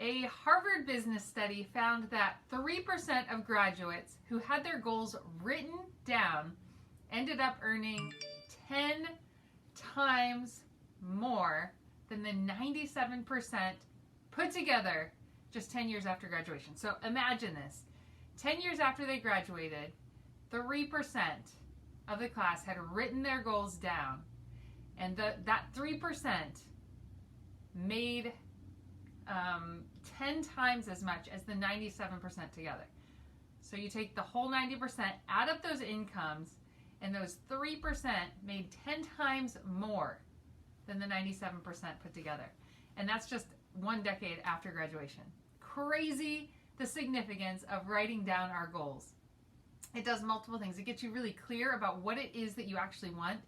A Harvard business study found that 3% of graduates who had their goals written down ended up earning 10 times more than the 97% put together just 10 years after graduation. So imagine this. 10 years after they graduated, 3% of the class had written their goals down, and that 3% made 10 times as much as the 97% together. So you take the whole 90%, add up those incomes, and those 3% made 10 times more than the 97% put together. And that's just 1 decade after graduation. Crazy the significance of writing down our goals. It does multiple things. It gets you really clear about what it is that you actually want.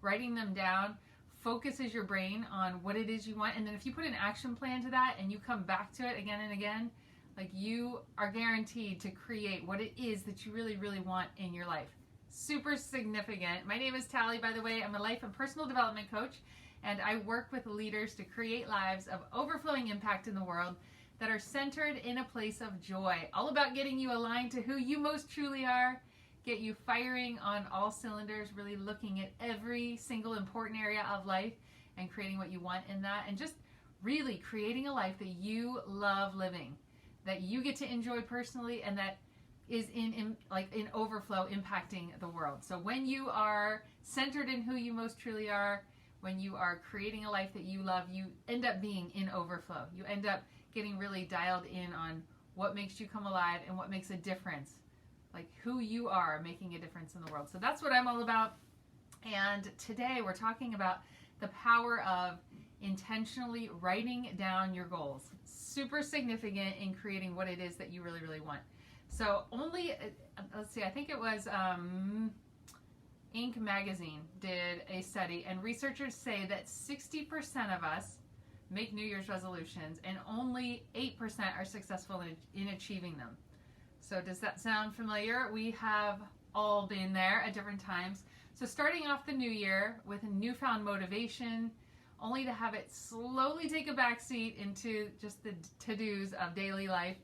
Writing them down focuses your brain on what it is you want, and then if you put an action plan to that and you come back to it again and again, like, you are guaranteed to create what it is that you really, really want in your life. Super significant. My name is Tally, by the way. I'm a life and personal development coach, and I work with leaders to create lives of overflowing impact in the world that are centered in a place of joy. All about getting you aligned to who you most truly are, get you firing on all cylinders, really looking at every single important area of life and creating what you want in that, and just really creating a life that you love living, that you get to enjoy personally, and that is in overflow, impacting the world. So when you are centered in who you most truly are, when you are creating a life that you love, you end up being in overflow. You end up getting really dialed in on what makes you come alive and what makes a difference, like who you are making a difference in the world. So that's what I'm all about. And today we're talking about the power of intentionally writing down your goals. Super significant in creating what it is that you really, really want. So only, let's see, I think it was Inc. magazine did a study, and researchers say that 60% of us make New Year's resolutions and only 8% are successful in achieving them. So does that sound familiar? We have all been there at different times. So starting off the new year with a newfound motivation, only to have it slowly take a backseat into just the to-dos of daily life,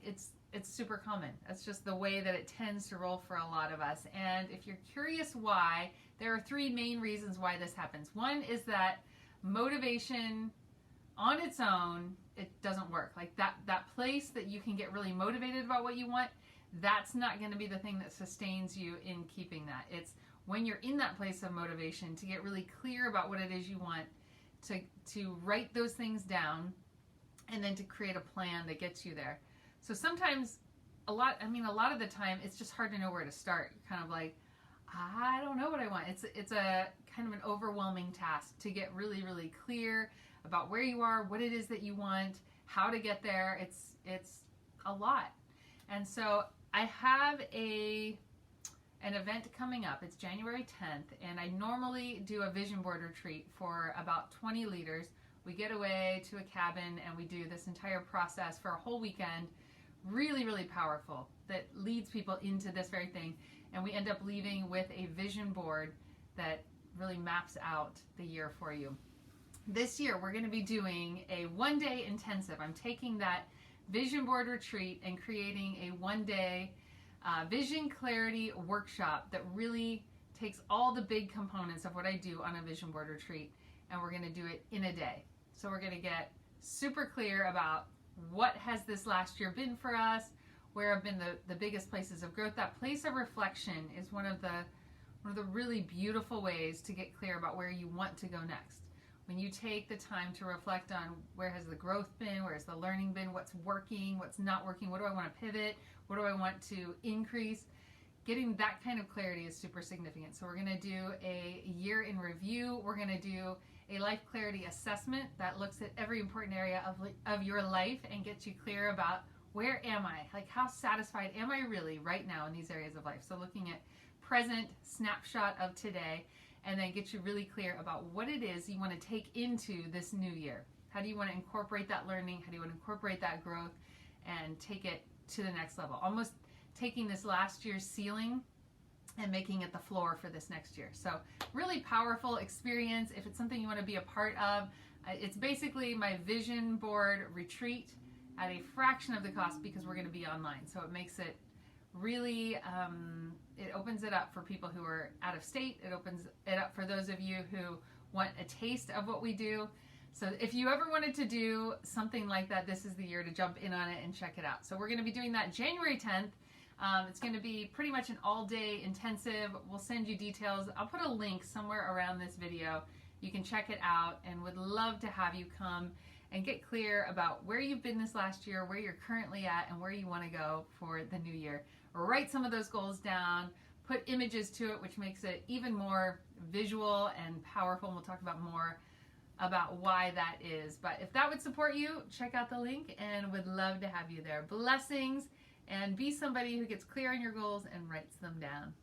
it's super common. That's just the way that it tends to roll for a lot of us. And if you're curious why, there are 3 main reasons why this happens. One is that motivation on its own, it doesn't work. Like that place that you can get really motivated about what you want, that's not going to be the thing that sustains you in keeping that. It's when you're in that place of motivation to get really clear about what it is you want, to write those things down, and then to create a plan that gets you there. So sometimes, a lot of the time, it's just hard to know where to start. You're kind of like, I don't know what I want. It's a kind of an overwhelming task to get really, really clear about where you are, what it is that you want, how to get there. It's a lot. And so I have an event coming up. It's January 10th, and I normally do a vision board retreat for about 20 leaders. We get away to a cabin and we do this entire process for a whole weekend. Really, really powerful, that leads people into this very thing. And we end up leaving with a vision board that really maps out the year for you. This year, we're going to be doing a 1-day intensive. I'm taking that vision board retreat and creating a 1-day vision clarity workshop that really takes all the big components of what I do on a vision board retreat, and we're going to do it in a day. So we're going to get super clear about what has this last year been for us, where have been the biggest places of growth. That place of reflection is one of the really beautiful ways to get clear about where you want to go next. When you take the time to reflect on where has the growth been, where has the learning been, what's working, what's not working, what do I want to pivot, what do I want to increase, getting that kind of clarity is super significant. So we're going to do a year in review. We're going to do a life clarity assessment that looks at every important area of your life and gets you clear about, where am I? Like, how satisfied am I really right now in these areas of life? So looking at present snapshot of today, and then get you really clear about what it is you want to take into this new year. How do you want to incorporate that learning? How do you want to incorporate that growth and take it to the next level? Almost taking this last year's ceiling and making it the floor for this next year. So really powerful experience. If it's something you want to be a part of, It's basically my vision board retreat at a fraction of the cost because we're going to be online. So it makes it really, it opens it up for people who are out of state. It opens it up for those of you who want a taste of what we do. So if you ever wanted to do something like that, this is the year to jump in on it and check it out. So we're going to be doing that January 10th. It's going to be pretty much an all-day intensive. We'll send you details. I'll put a link somewhere around this video. You can check it out, and would love to have you come and get clear about where you've been this last year, where you're currently at, and where you want to go for the new year. Write some of those goals down, put images to it, which makes it even more visual and powerful, and we'll talk about more about why that is. But if that would support you, check out the link, and would love to have you there. Blessings, and be somebody who gets clear on your goals and writes them down.